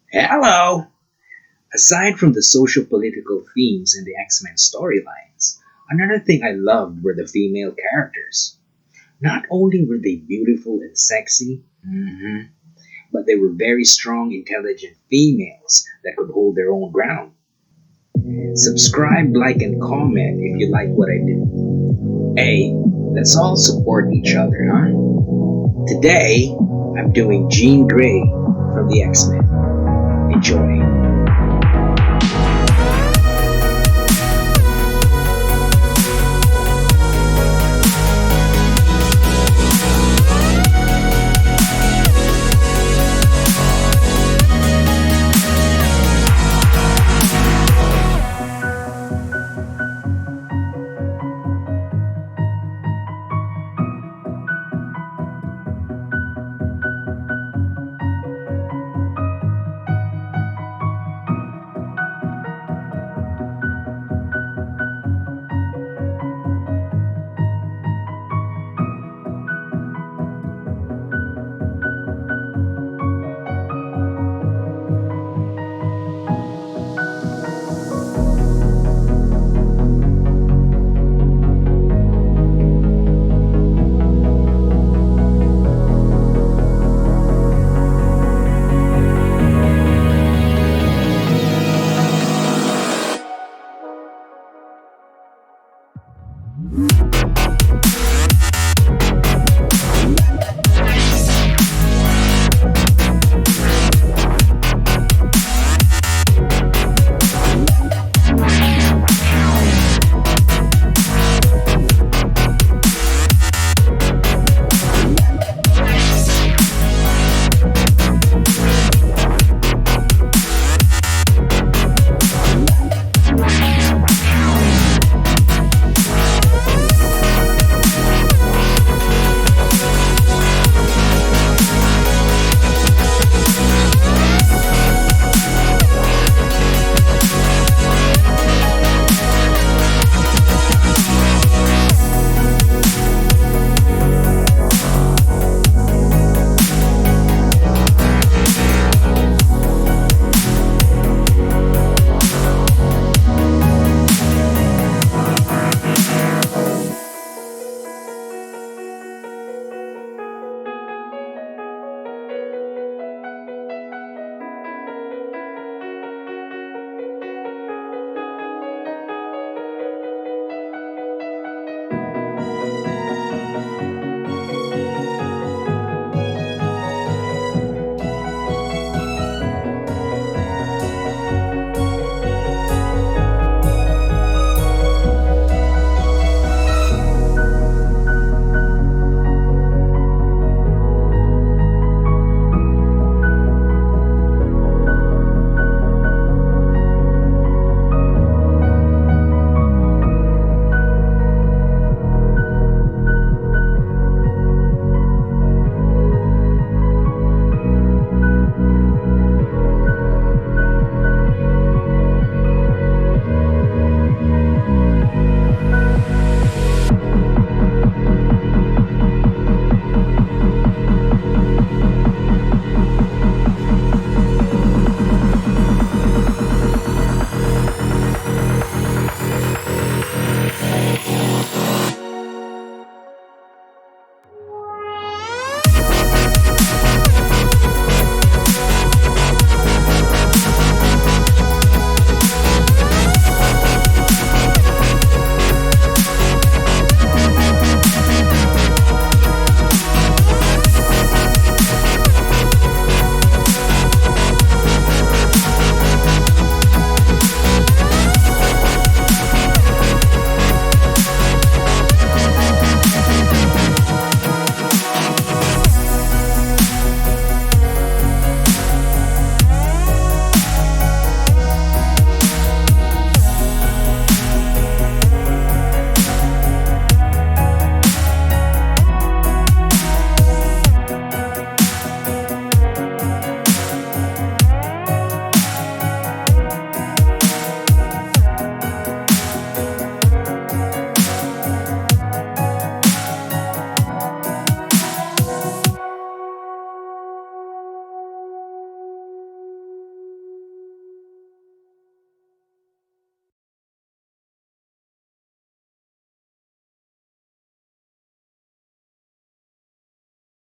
Hello! Aside from the social political themes in the X-Men storylines, another thing I loved were the female characters. Not only were they beautiful and sexy, but they were very strong, intelligent females that could hold their own ground. Subscribe, like, and comment if you like what I do. Hey, let's all support each other, huh? Today, I'm doing Jean Grey from the X-Men. Enjoy.